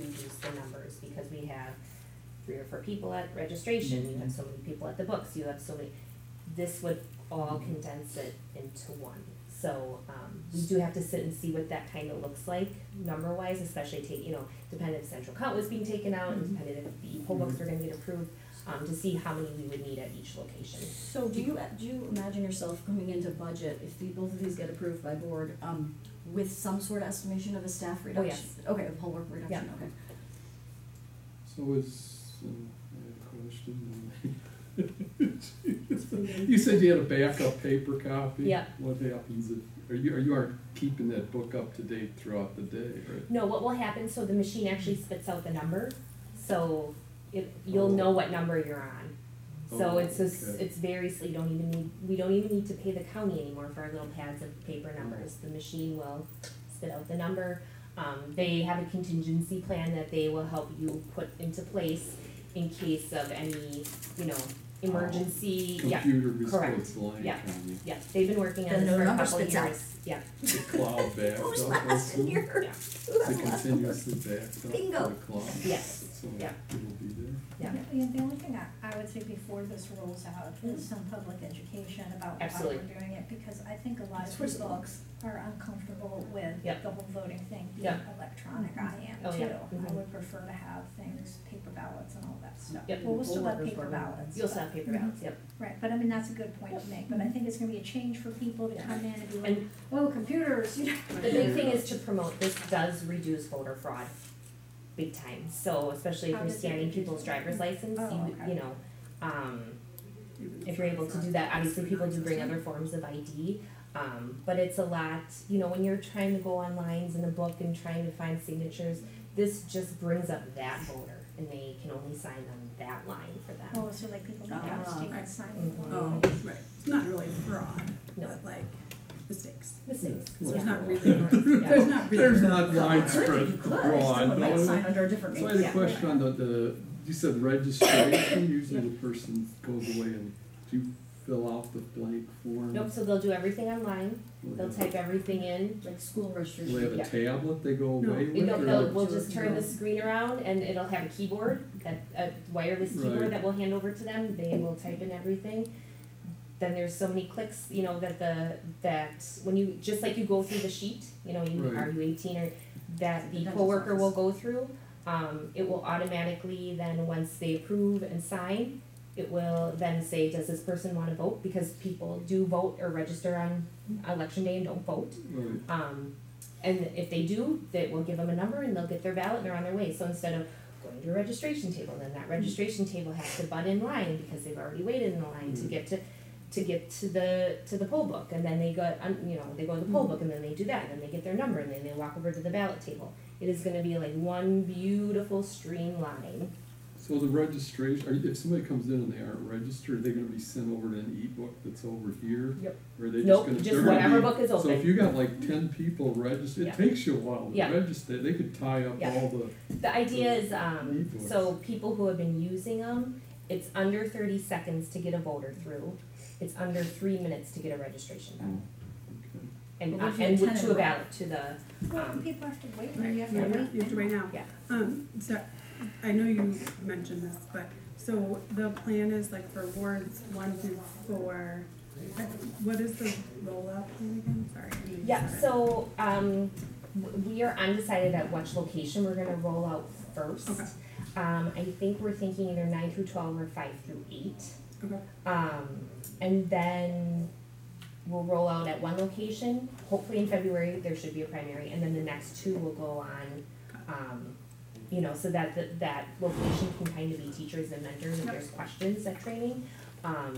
reduce the numbers, because we have 3 or 4 people at registration, you have so many people at the books, you have so many, this would all condense it into one. So, we do have to sit and see what that kind of looks like, number-wise, especially depending if central count was being taken out, and depending if the poll books were gonna get approved, to see how many we would need at each location. So do you imagine yourself coming into budget, if both of these get approved by board, with some sort of estimation of a staff reduction? yes. Okay, a poll work reduction, okay. So I have a question. You said you had a backup paper copy? Yeah. What happens if, you aren't keeping that book up to date throughout the day, right? No, what will happen, so the machine actually spits out the number, so you'll know what number you're on. So it's just, it's very, so we don't even need to pay the county anymore for our little pads of paper numbers. The machine will spit out the number. They have a contingency plan that they will help you put into place in case of any, emergency. Computer just correct. goes blank Yeah. on you. Yeah, they've been working on Then this no for a number couple of spits out. years. Yeah. The cloud backed Who's up. last in here? Yeah. The continuously backed up. Bingo. The cloud. Yes. So Yeah. it'll be there. Yeah. The only thing I would say before this rolls out is some public education about why Absolutely. we're doing it, because I think a lot of Switch the people books. are uncomfortable with Yep. the whole voting thing being Yep. electronic. I am Oh, too. yeah. I Mhm. would prefer to have things, paper ballots and all that stuff. Yep. Well, we'll still have Poll workers paper vote. ballots. You'll still but- have paper ballots, yep. Right, but I mean, that's a good point to make, but I think it's gonna be a change for people to come in and be like, And oh, computers, the big thing is to promote, this does reduce voter fraud, big time. So especially if How you're does it scanning reduce people's it? driver's license, Oh, okay. if you're able to do that, obviously people do bring other forms of ID. But it's a lot, when you're trying to go on lines in a book and trying to find signatures, this just brings up that voter, and they can only sign on that line for them. oh, so like people don't Ah, have to take right. and sign. Mhm. Oh, right, it's not really fraud, No. but like mistakes. Mistakes. So there's Yeah. not really, Yeah. there's not really. There's not You widespread could, fraud. still might no? sign under a different So I name. had a question on you said registration, usually the person goes away and do you fill out the blank form? Nope, so they'll do everything online, Will they'll they- type everything in. Like school Will they registration. have a Yeah. tablet they go No. away with? We'll just turn the screen around and it'll have a keyboard, a wireless keyboard Right. that we'll hand over to them, they will type in everything. Then there's so many clicks, that when you, just like you go through the sheet, Right. are you 18 or, that The the dentist's poll worker will office. go through. It will automatically then, once they approve and sign, it will then say, does this person wanna vote? Because people do vote or register on election day and don't vote. Right. And if they do, they will give them a number and they'll get their ballot and they're on their way. So instead of going to a registration table, then that registration table has to butt in line because they've already waited in the line to get to the poll book. And then they go, they go to the poll book and then they do that, and then they get their number and then they walk over to the ballot table. It is gonna be like one beautiful streamline. So the registration, if somebody comes in and they aren't registered, are they gonna be sent over to an e-book that's over here? Yep. Or are they Nope, just just they're gonna whatever be- book is So open. if you got like 10 people registered, Yeah. it takes you a while to Yeah. register, they could tie up Yeah. all the. The idea is, e-books. so people who have been using them, it's under 30 seconds to get a voter through. It's under 3 minutes to get a registration ballot. Okay. And, But what if you and had 10 to in a a row? ballot to the, Well, people have to wait, Right, you have to yeah, wait. you have to wait now. yeah. So, I know you mentioned this, but, so the plan is like for wards 1 through 4, what is the rollout plan again? Sorry. Yeah, so, we are undecided at which location we're gonna roll out first. Okay. I think we're thinking either 9 through 12 or 5 through 8. Okay. And then we'll roll out at one location, hopefully in February, there should be a primary, and then the next 2 will go on, so that that location can kind of be teachers and mentors if Yep. there's questions at training.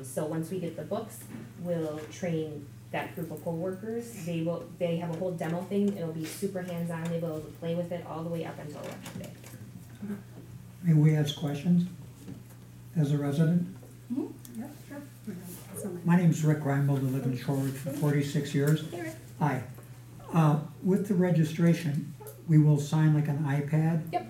So once we get the books, we'll train that group of poll workers. They have a whole demo thing, it'll be super hands-on, they'll be able to play with it all the way up until election day. May we ask questions as a resident? Yep, sure. Okay, so My name's Rick Reimel, I live in Shorewood for 46 years. Hey, Rick. Hi. With the registration, we will sign like an iPad? Yep.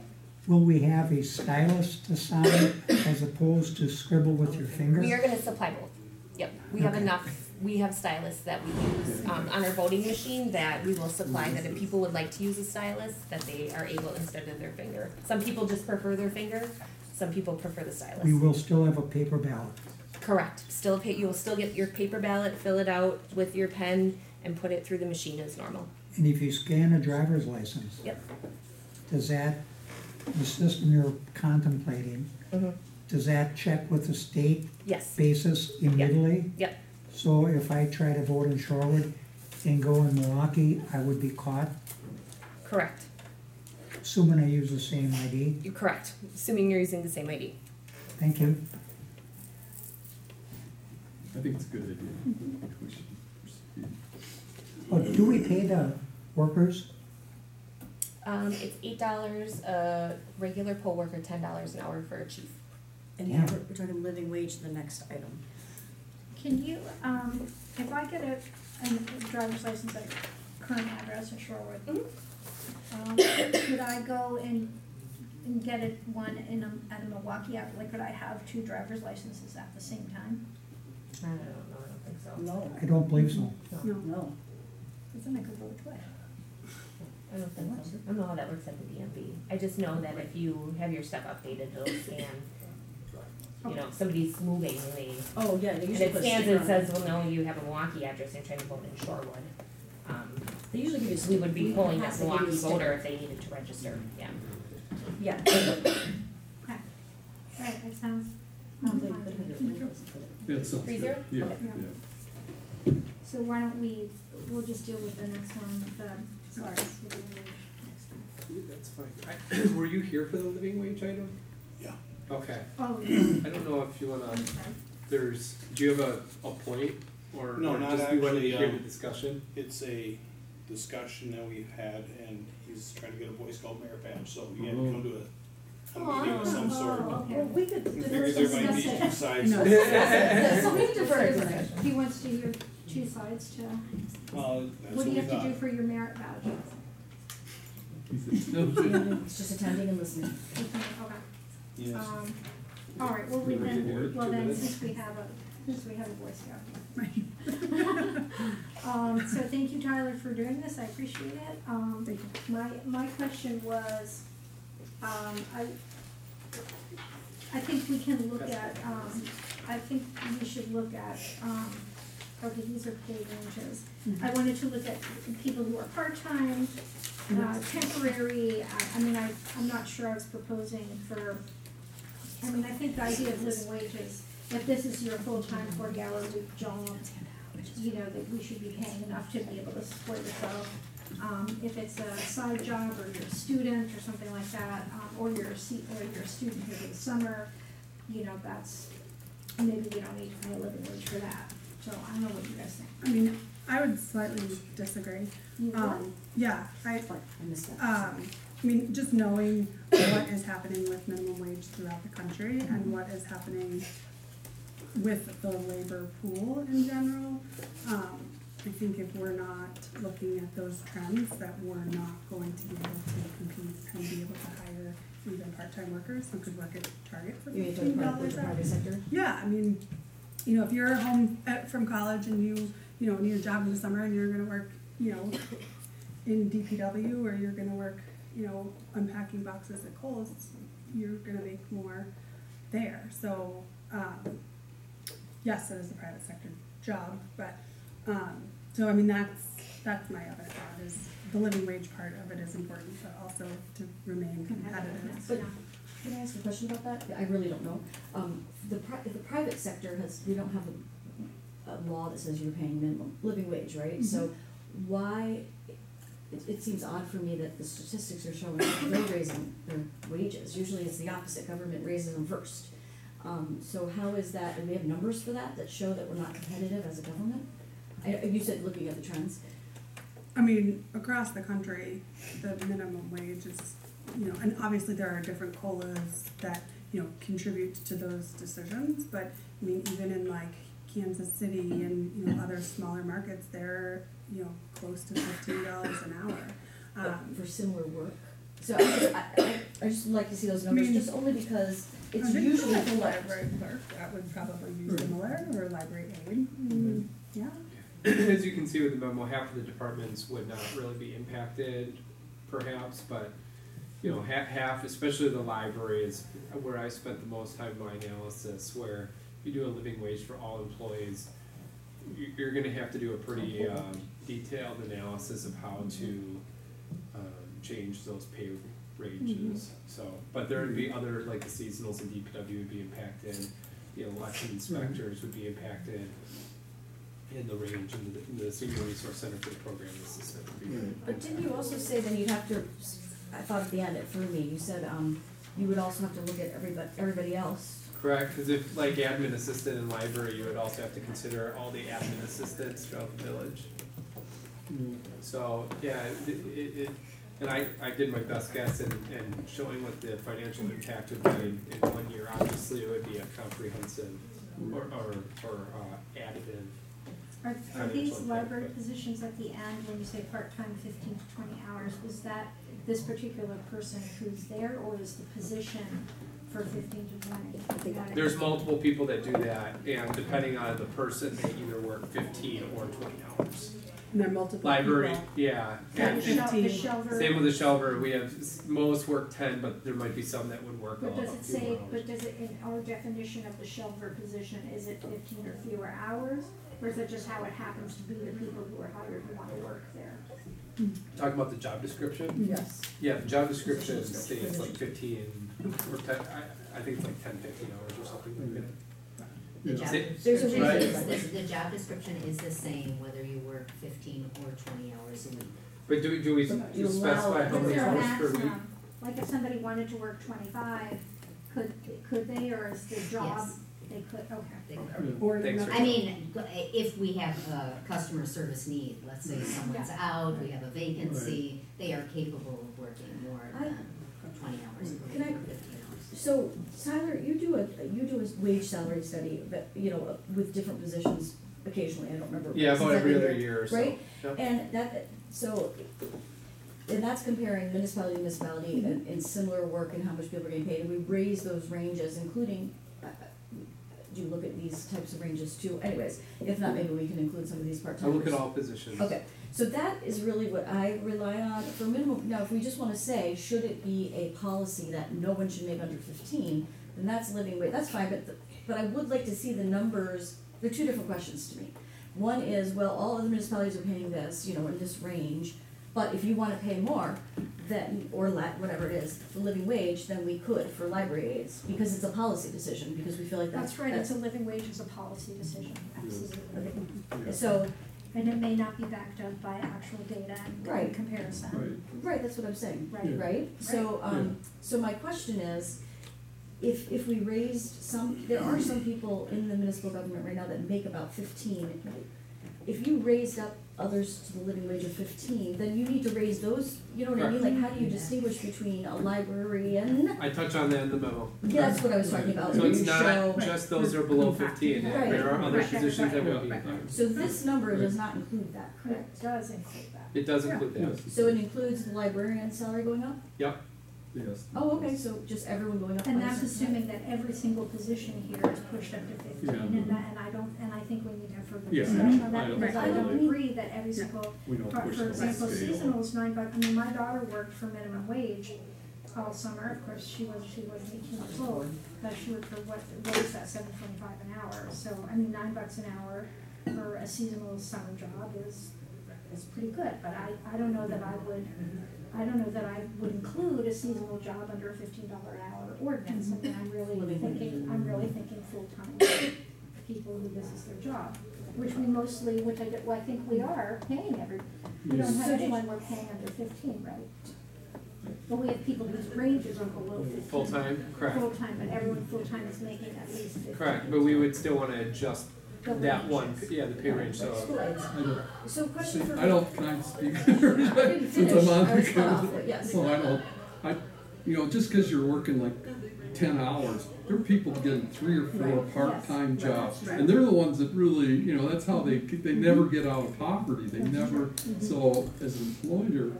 Will we have a stylus to sign as opposed to scribble with your finger? We are gonna supply both, yep, we have Okay. enough we have stylists that we use, on our voting machine that we will supply, that if people would like to use a stylus, that they are able instead of their finger. Some people just prefer their finger, some people prefer the stylus. We will still have a paper ballot. Correct, still you will still get your paper ballot, fill it out with your pen, and put it through the machine as normal. And if you scan a driver's license, Yep. does that, the system you're contemplating, Mm-hmm. does that check with the state Yes, basis immediately? yep, So if I try to vote in Shorewood and go in Milwaukee, I would be caught, correct, assuming I use the same ID? you're correct, assuming you're using the same ID. Thank you. I think it's a good idea. We should proceed. Oh, do we pay the workers? It's $8 a regular poll worker, $10 an hour for a chief. And Yeah. we're talking living wage, the next item. Can you, if I get a driver's license at current address in Shorewood, could I go and get one at a Milwaukee, like could I have two driver's licenses at the same time? I don't know, I don't think so. No, I don't believe so. No. no. Doesn't it go both ways? I don't think so. I don't know how that works at the DMV. I just know that if you have your stuff updated, it'll scan. You know, if somebody's moving and they, Oh, yeah, they and usually it put a scans sticker and on it. says, well, no, you have a Milwaukee address and you're trying to vote in Shorewood. They usually give you a We sticker. would be pulling that Has to give you a Milwaukee sticker. voter if they needed to register, yeah. Yeah. Right, that sounds. They could have it with us. Yeah, it sounds 3-0? good. Yeah, Okay. yeah. So why don't we'll just deal with the next one, the SARS. We'll do the next one. That's fine. Were you here for the living wage item? Yeah. Okay. Oh, yeah. I don't know if you wanna, Okay. do you have a point, or, No, or not just we wanted to actually, hear the discussion? It's a discussion that we've had, and he's trying to get a Boy Scout merit badge, so we had to come to a meeting of some sort. Oh, okay. Well, we could. Figures there might be two sides. No. So we different. He wants to hear two sides to, Well, what that's do you we have to do thought. for your merit badge? He said, no, It's just attending and listening. Okay. Yes. All right, well, We waited here well 2 then, minutes. since we have a Boy Scout. Right. So thank you, Tyler, for doing this, I appreciate it. Thank you. My question was, I think we can look at, I think we should look at, okay, these are pay ranges. I wanted to look at people who are part-time, temporary, I mean, I'm not sure I was proposing for, I mean, I think the idea of living wages, if this is your full-time 40-hour-a-week job, you know, that we should be paying enough to be able to support yourself. If it's a side job, or you're a student, or something like that, or you're a student here for the summer, you know, that's, maybe we don't need to pay a living wage for that. So I don't know what you guys think. I mean, I would slightly disagree. You what? Yeah, I missed that. I mean, just knowing what is happening with minimum wage throughout the country and what is happening with the labor pool in general, I think if we're not looking at those trends, that we're not going to be able to compete and be able to hire even part-time workers who could work at Target for You mean $15 the an hour. private sector? Yeah, I mean, you know, if you're home from college and you know, need a job in the summer and you're gonna work, you know, in DPW, or you're gonna work, you know, unpacking boxes at Kohl's, you're gonna make more there. So, yes, it is a private sector job, but, so I mean, that's my other thought, is the living wage part of it is important, but also to remain competitive. But can I ask a question about that? I really don't know. The private sector we don't have a law that says you're paying minimum living wage, right? So why, it seems odd for me that the statistics are showing that they're raising their wages. Usually it's the opposite, government raises them first. So how is that, and we have numbers for that show that we're not competitive as a government? You said looking at the trends. I mean, across the country, the minimum wage is, you know, and obviously there are different COLAs that, you know, contribute to those decisions, but I mean, even in like Kansas City and, you know, other smaller markets, they're, you know, close to $15 an hour. For similar work. So I I just like to see those numbers, just only because it's I think usually like a full. library clerk, that would probably be similar, or library aide, yeah. As you can see with the memo, half of the departments would not really be impacted, perhaps, but, you know, half, especially the library, is where I spent the most time in my analysis, where you do a living wage for all employees, you're gonna have to do a pretty, detailed analysis of how to, change those pay ranges, so, but there would be other, like the seasonals and DPW would be impacted, the election inspectors would be impacted, in the range, and the senior resource center for the program assistant would be. But didn't you also say then you'd have to, I thought at the end it threw me, you said, you would also have to look at everybody else. Correct, because if, like admin assistant in library, you would also have to consider all the admin assistants throughout the village. So, yeah, and I did my best guess in showing what the financial impact would be in 1 year. Obviously, it would be a comprehensive or additive. Are these library positions at the end, when you say part-time, 15 to 20 hours, was that this particular person who's there, or is the position for 15 to 20? There's multiple people that do that, and depending on the person, they either work 15 or 20 hours. And there are multiple Library, people. yeah. Yeah, And- the and shelver. Same with the shelver, we have, most work 10, but there might be some that would work a But does few it say, more hours. but does it, in our definition of the shelver position, is it 15 or fewer hours? Or is it just how it happens to be the people who are hired who want to work there? Talking about the job description? Yes. Yeah, the job description states like 15 or 10, I think it's like 10, 15 hours or something like that. The job There's a description reason. is, the job description is the same whether you work 15 or 20 hours a week. But do we But you specify how Is many there a hours per week? maximum? Like if somebody wanted to work 25, could they, or is the job, Yes. they could, okay. They- Or Thanks not- for- I mean, if we have a customer service need, let's say someone's out, we have a vacancy, they are capable of working more than 20 hours a Can week I- or 15 hours. So Tyler, you do a wage salary study, but, you know, with different positions occasionally, I don't remember. Yeah, since about I've every been other here, year or so. Right? Yep. And that's comparing municipality to municipality and similar work and how much people are getting paid, and we raise those ranges, including, do you look at these types of ranges too? Anyways, if not, maybe we can include some of these I part-timers. look at all positions. Okay, so that is really what I rely on for minimum. Now, if we just wanna say, should it be a policy that no one should make under 15, then that's living wage, that's fine, but I would like to see the numbers. There are two different questions to me. One is, well, all other municipalities are paying this, you know, in this range, but if you wanna pay more, then, or whatever it is, the living wage, then we could for library aides, because it's a policy decision, because we feel like That's right, it's a living wage is a policy decision, absolutely. So, And it may not be backed up by actual data and Right. comparison. right, that's what I'm saying. Right. Right, so, so my question is, if we raised there are some people in the municipal government right now that make about 15. If you raised up others to the living wage of 15, then you need to raise those, you know what I mean? Like, how do you distinguish between a librarian? I touch on that in the memo. Yeah, that's what I was talking about. So You it's not show- just those that are below 15, Right. there are other Right. positions that will be. So this number does not include that, correct? It does include that. It does include that. Yes. So it includes the librarian's salary going up? Yep, Yes. Oh, okay, so just everyone going up? And by a that's certain- assuming that every single position here is pushed up to 15, Yeah. and I think we need to have further Yeah, discussion on I that, don't because I don't totally- agree that every single, We don't for push the example, scale. seasonal's $9, I mean, my daughter worked for minimum wage all summer, of course, she was 18 months old, but she worked for what is that, $7.25 an hour, so, I mean, $9 an hour for a seasonal summer job is pretty good, but I don't know that I would include a seasonal job under a $15 an hour ordinance. I mean, I'm really thinking full-time people who this is their job, which I think we are paying we don't have anyone we're paying under 15, right? But we have people whose ranges are below 15. full-time, correct, Full-time, but everyone full-time is making at least 15. correct, but we would still wanna adjust The that one, ranges. yeah, the pay range, so. I don't, So question for. I don't, can I speak? I didn't Since I'm finish, on I was the cut off, council. but yes. So you know, just cause you're working like 10 hours, there are people getting 3 or 4 Right, part-time yes, jobs. right. And they're the ones that really, you know, that's how they never get out of poverty, they never, so as an employer,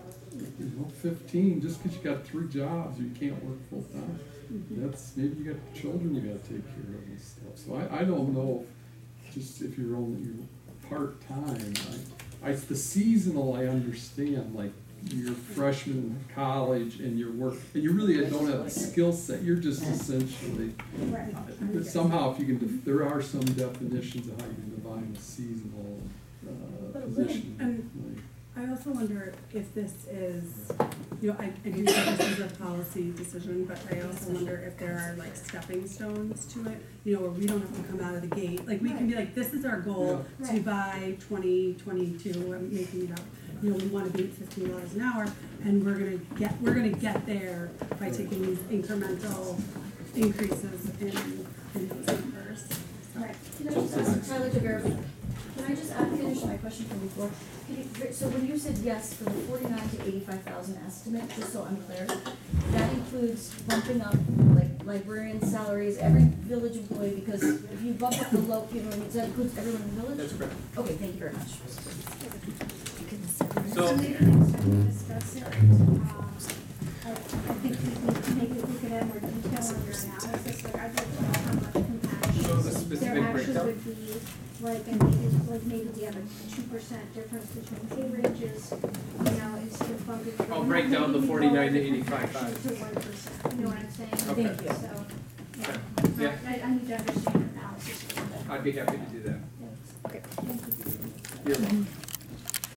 15, just because you got 3 jobs, you can't work full time. That's, maybe you got children you gotta take care of and stuff. So I don't know if you're only, you're part-time. The seasonal, I understand, like, you're freshman in college and you're and you really don't have a skill set, you're just essentially, Right. somehow if you can, there are some definitions of how you can define a seasonal, position. And I also wonder if this is, you know, I do think this is a policy decision, but I also wonder if there are like stepping stones to it, you know, where we don't have to come out of the gate. Like, we can be like, this is our goal Yeah. to Right. by 2022, I'm making it up. You know, we wanna be at $15 an hour, and we're gonna get there by taking these incremental increases in those numbers. So. Right. Can I just ask Tyler to verify, can I just finish my question from before? So when you said yes for the 49 to 85,000 estimate, just so I'm clear, that includes bumping up like librarian salaries, every village employee, because if you bump up the low, you know, that includes everyone in the village? That's correct. Okay, thank you very much. So- maybe next time we discuss it, I think we need to maybe look at that more detail on your analysis, like I'd like to know how much compassion Show the there specific actually breakdown. would be, like, and maybe we have a 2% difference between pay ranges, you know, instead of bumping. I'll break down the maybe we 49 to go 85,500. To 1%, you know what I'm saying? Okay. Thank you. So, Okay. Yeah. I need to understand your analysis a little bit. I'd be happy to do that. Okay, thank you. You're welcome.